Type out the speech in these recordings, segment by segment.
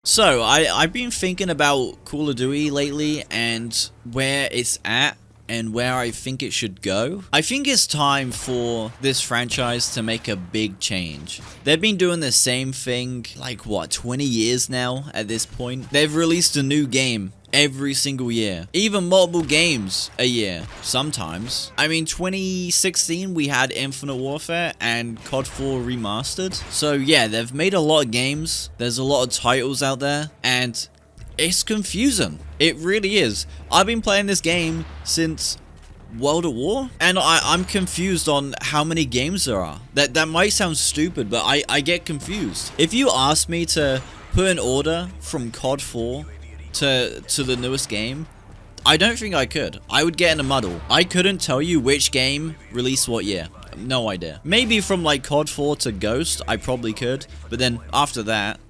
So, I've been thinking about Call of Duty lately and where it's at and where I think it should go. I think it's time for this franchise to make a big change. They've been doing the same thing, like what, 20 years now at this point? They've released a new game every single year, even multiple games a year sometimes. I mean, 2016 we had Infinite Warfare and COD 4 remastered. So yeah, they've made a lot of games, there's a lot of titles out there, and it's confusing. It really is. I've been playing this game since World at War, and I'm confused on how many games there are. That might sound stupid, but I get confused. If you ask me to put an order from COD 4 to the newest game, I don't think I could. I would get in a muddle. I couldn't tell you which game released what year. No idea. Maybe from like COD 4 to Ghost, I probably could, but then after that,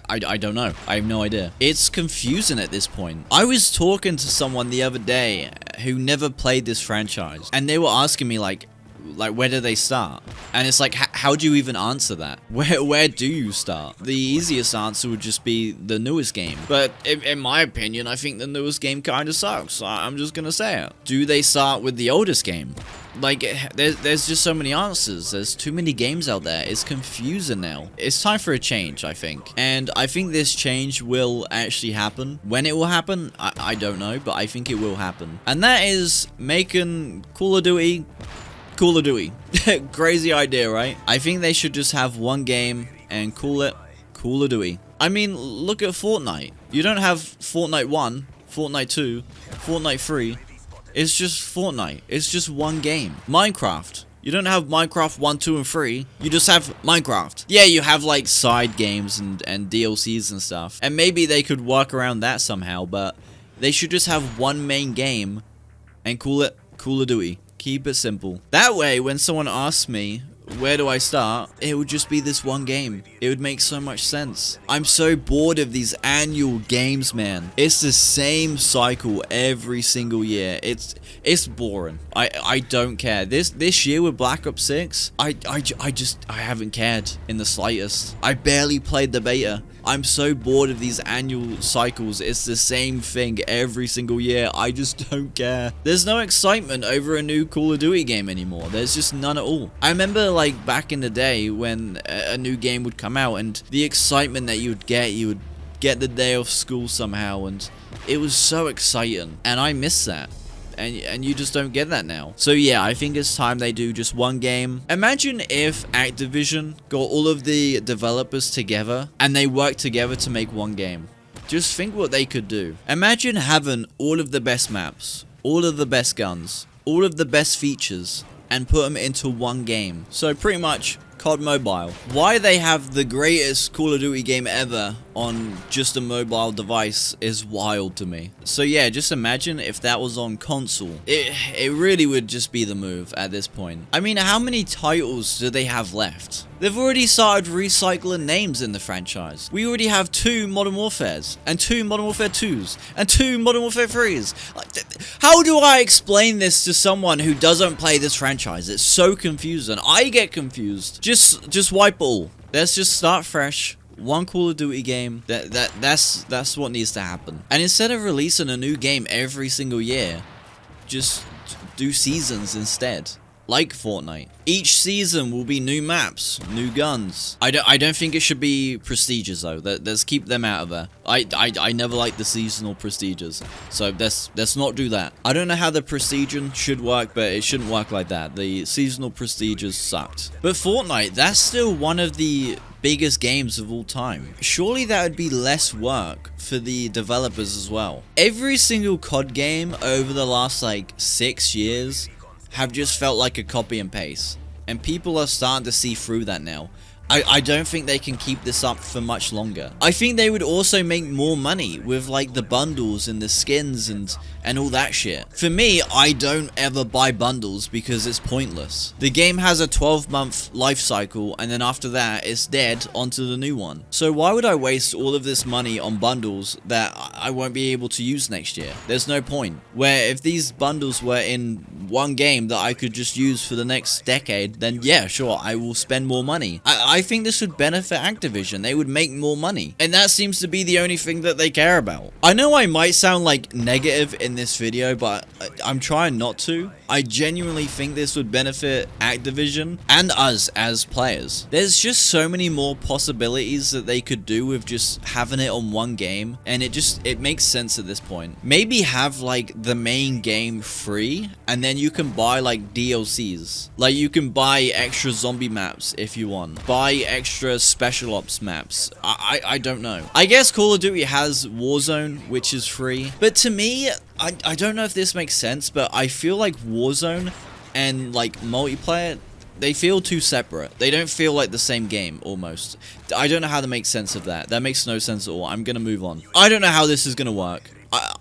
I don't know. I have no idea. It's confusing at this point. I was talking to someone the other day who never played this franchise, and they were asking me like where do they start? And it's like, how do you even answer that? Where do you start? The easiest answer would just be the newest game. But in my opinion, I think the newest game kind of sucks. I'm just gonna say it. Do they start with the oldest game? Like, there's just so many answers. There's too many games out there. It's confusing now. It's time for a change, I think. And I think this change will actually happen. When it will happen, I don't know, but I think it will happen. And that is making Call of Duty Call of Duty. Crazy idea, right? I think they should just have one game and call it Call of Duty. I mean, look at Fortnite. You don't have Fortnite 1, Fortnite 2, Fortnite 3. It's just Fortnite. It's just one game. Minecraft. You don't have Minecraft 1, 2, and 3. You just have Minecraft. Yeah, you have like side games and DLCs and stuff. And maybe they could work around that somehow, but they should just have one main game and call it Call of Duty. Keep it simple. That way, when someone asks me, where do I start? It would just be this one game. It would make so much sense. I'm so bored of these annual games, man. It's the same cycle every single year. It's boring. I don't care. This year with Black Ops 6, I haven't cared in the slightest. I barely played the beta. I'm so bored of these annual cycles. It's the same thing every single year. I just don't care. There's no excitement over a new Call of Duty game anymore. There's just none at all. I remember like back in the day when a new game would come out and the excitement that you would get the day off school somehow, and it was so exciting, and I miss that. And you just don't get that now. So yeah, I think it's time they do just one game. Imagine if Activision got all of the developers together and they worked together to make one game. Just think what they could do. Imagine having all of the best maps, all of the best guns, all of the best features, and put them into one game. So pretty much COD Mobile. Why they have the greatest Call of Duty game ever on just a mobile device is wild to me. So yeah, just imagine if that was on console. It really would just be the move at this point. I mean, how many titles do they have left? They've already started recycling names in the franchise. We already have 2 Modern Warfares, and 2 Modern Warfare 2s, and 2 Modern Warfare 3s. How do I explain this to someone who doesn't play this franchise? It's so confusing. I get confused. Just wipe it all. Let's just start fresh. One Call of Duty game. That's what needs to happen. And instead of releasing a new game every single year, just do seasons instead. Like Fortnite. Each season will be new maps, new guns. I don't think it should be prestiges though. Let's keep them out of there. I never liked the seasonal prestiges, so let's not do that. I don't know how the prestiging should work, but it shouldn't work like that. The seasonal prestiges sucked. But Fortnite, that's still one of the biggest games of all time. Surely that would be less work for the developers as well. Every single COD game over the last like 6 years have just felt like a copy and paste, and people are starting to see through that now. I don't think they can keep this up for much longer. I think they would also make more money with like the bundles and the skins and all that shit. For me, I don't ever buy bundles because it's pointless. The game has a 12-month life cycle, and then after that it's dead onto the new one. So why would I waste all of this money on bundles that I won't be able to use next year? There's no point. Where if these bundles were in one game that I could just use for the next decade, then yeah, sure, I will spend more money. I think this would benefit Activision. They would make more money. And that seems to be the only thing that they care about. I know I might sound like negative in this video, but I'm trying not to. I genuinely think this would benefit Activision and us as players. There's just so many more possibilities that they could do with just having it on one game, and it makes sense at this point. Maybe have like the main game free, and then you can buy like DLCs. Like you can buy extra zombie maps if you want. Buy extra special ops maps. I don't know. I guess Call of Duty has Warzone, which is free. But to me, I don't know if this makes sense, but I feel like Warzone and like multiplayer, they feel too separate. They don't feel like the same game, almost. I don't know how to make sense of that. That makes no sense at all. I'm gonna move on. I don't know how this is gonna work.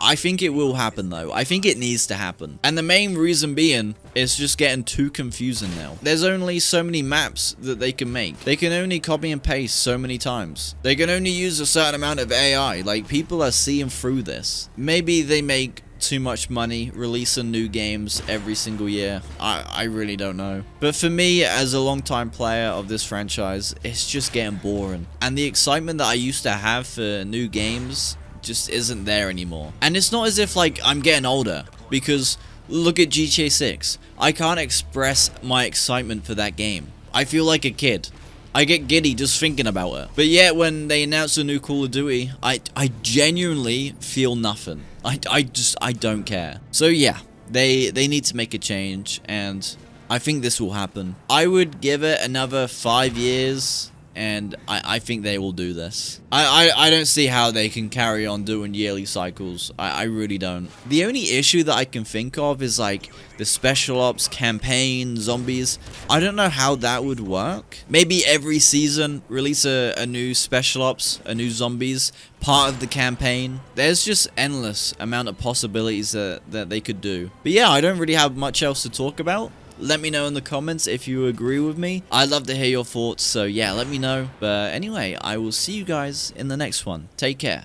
I think it will happen, though. I think it needs to happen. And the main reason being, it's just getting too confusing now. There's only so many maps that they can make. They can only copy and paste so many times. They can only use a certain amount of AI. Like, people are seeing through this. Maybe they make too much money releasing new games every single year. I really don't know. But for me, as a long-time player of this franchise, it's just getting boring. And the excitement that I used to have for new games just isn't there anymore. And it's not as if like I'm getting older, because look at GTA 6. I can't express my excitement for that game. I feel like a kid. I get giddy just thinking about it. But yet when they announce a new Call of Duty, I genuinely feel nothing. I don't care. So yeah, they need to make a change, and I think this will happen. I would give it another 5 years, and I think they will do this. I don't see how they can carry on doing yearly cycles. I really don't. The only issue that I can think of is like the special ops, campaign, zombies. I don't know how that would work. Maybe every season release a new special ops, a new zombies, part of the campaign. There's just endless amount of possibilities that they could do. But yeah, I don't really have much else to talk about. Let me know in the comments if you agree with me. I'd love to hear your thoughts, so yeah, let me know. But anyway, I will see you guys in the next one. Take care.